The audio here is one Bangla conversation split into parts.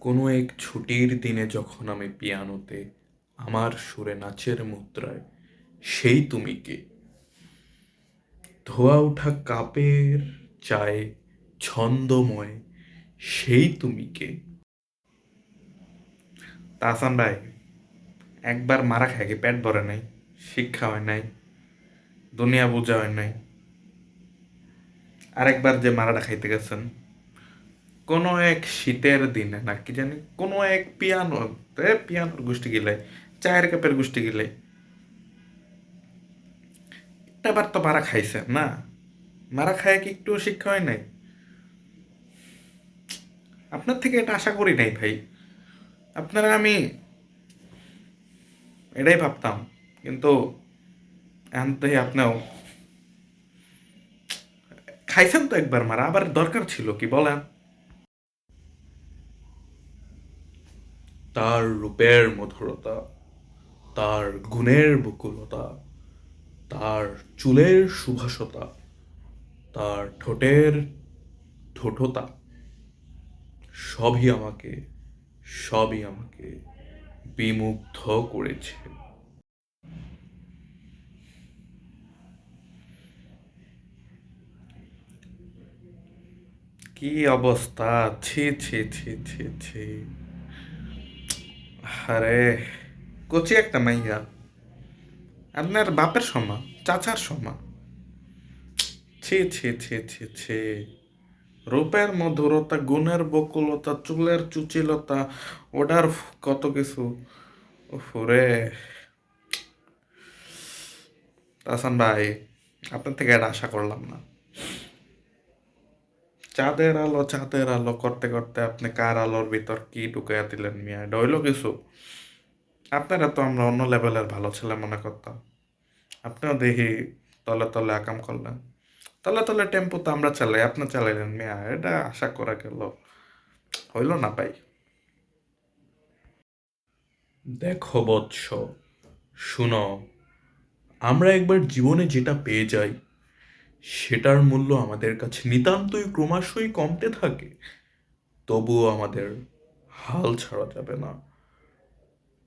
কোনো এক ছুটির দিনে যখন আমি পিয়ানোতে আমার সুরে নাচের মুদ্রায় সেই তুমি কে, ধোয়া ওঠা কাপের চায়ে ছন্দময় সেই তুমি কে। তাহসান ভাই, একবার মারা খায় কি পেট ভরে নাই? শিক্ষা হয় নাই, দুনিয়া বোঝা হয় নাই, আরেকবার যে মারাটা খাইতে গেছেন কোনো এক শীতের দিনে না কি জানি কোনো এক পিয়ানোর গোষ্ঠী গিলাই, চায়ের কাপের গোষ্ঠী গিলাই, একটাবার তো মারা খাইছেন না? মারা খায় কি একটু শিক্ষা হয় নাই? আপনার থেকে এটা আশা করি নাই ভাই। আপনারা আমি এটাই ভাবতাম, কিন্তু এখন তো আপনিও খাইছেন তো একবার মারা, আবার দরকার ছিল কি বলেন? তার রূপের মধুরতা, তার গুণের বকুলতা, তার চুলের সুভাষতা, তার ঠোঁটের ঠোঁটতা, সবই আমাকে সবই আমাকে বিমুগ্ধ করেছে। কি অবস্থা! ছি ছি ছি ছি ছি! আরে, কচি একটা মাইয়া, আপনার বাপের সমান, চাচার সমান। ছি ছি ছি ছি ছি! রূপের মধুরতা, গুণের বকুলতা, চুলের চুচিলতা, ওটার কত কিছু! ওরে তাহসান ভাই, আপনার থেকে এটা আশা করলাম না। চাঁদের আলো করতে করতে আপনি কার আলোর ভিতর কি ঢুকাইয়া দিলেন মিয়া, এটা হইলো কিছু? আপনারা তো আমরা অন্য লেভেলের ভালো ছেলে মনে করতাম। আপনিও দেখি তলে তলে আকাম করলেন। তলে তলে টেম্পো তো আমরা চালাই, আপনি চালাইলেন মিয়া, এটা আশা করা গেল? হইল না ভাই। দেখো বৎস, শুনো, আমরা একবার জীবনে যেটা পেয়ে যাই সেটার মূল্য আমাদের কাছে নিতান্তই ক্রমশই কমতে থাকে। তবুও আমাদের হাল ছাড়া যাবে না,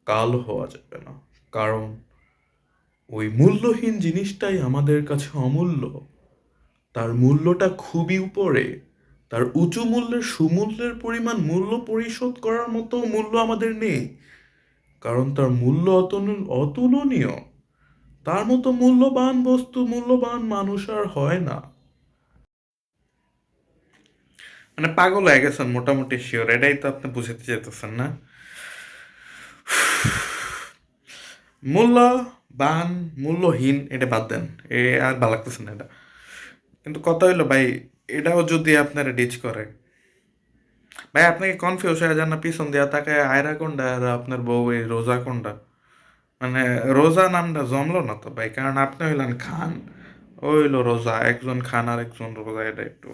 কাল হওয়া যাবে না। কারণ ওই মূল্যহীন জিনিসটাই আমাদের কাছে অমূল্য। তার মূল্যটা খুবই উপরে। তার উঁচু মূল্যের সুমূল্যের পরিমাণ মূল্য পরিশোধ করার মতো মূল্য আমাদের নেই। কারণ তার মূল্য অতুলনীয়। তার মতো মূল্যবান বস্তু, মূল্যবান মানুষ আর হয় না। মানে পাগল হয়ে গেছেন মোটামুটি শিওর, এটাই তো আপনি বুঝাতে চাইতেছেন না? মূল্যবান, মূল্যহীন এটা বাদ দেন, এ আর ভালো লাগতেছে না এটা। কিন্তু কথা হইলো ভাই, এটাও যদি আপনারা ডিচ করে, ভাই আপনি কি কনফিউজ হয়ে যান না? পিছন দিয়া তাকায় আয়রা কোনটা আর আপনার বউ এই রোজা কোনটা? মানে রোজা নামটা জমলো না তো ভাই, কারণ আপনি হইলেন খান, ও হইলো রোজা। একজন খান আর একজন রোজা, এটা একটু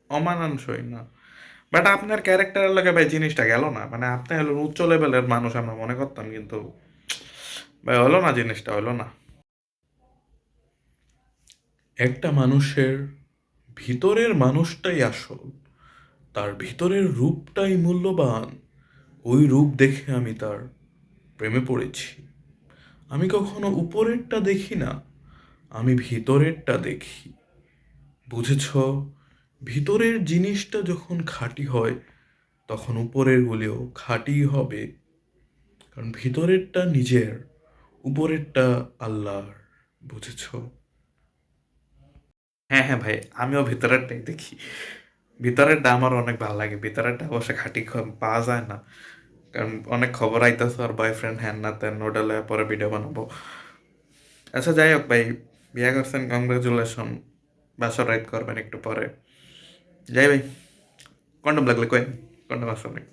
অমানানসই না? বাট আপনার ক্যারেক্টারের লাগে ভাই জিনিসটা গেল না। মানে আপনি হলো উচ্চ লেভেলের মানুষ আমরা মনে করতাম, কিন্তু ভাই হলো না, জিনিসটা হলো না। একটা মানুষের ভিতরের মানুষটাই আসল, তার ভিতরের রূপটাই মূল্যবান। ওই রূপ দেখে আমি তার প্রেমে পড়েছি। আমি কখনো উপরেরটা দেখি না, আমি ভিতরেরটা দেখি। বুঝেছ? ভিতরের জিনিসটা যখন খাঁটি হয় তখন উপরের গুলিও খাঁটি হবে। কারণ ভিতরেরটা নিজের, উপরেরটা আল্লাহর। বুঝেছ? হ্যাঁ হ্যাঁ ভাই, আমিও ভিতরেরটাই দেখি। ভিতরেরটা আমার অনেক ভালো লাগে, ভিতরেরটা অবশ্য খাঁটি পাওয়া যায় না। কারণ অনেক খবর আইতেছে আর বয়ফ্রেন্ড হ্যান না তেন, ওটা লয়ে পরে ভিডিও বানাবো। আচ্ছা যাই হোক ভাই, বিয়ে করছেন, কংগ্রেচুলেশন। বাসর রাইড করবেন একটু পরে। যাই ভাই, কন্ডম লাগলে কই, কন্ডম আছে অনেক।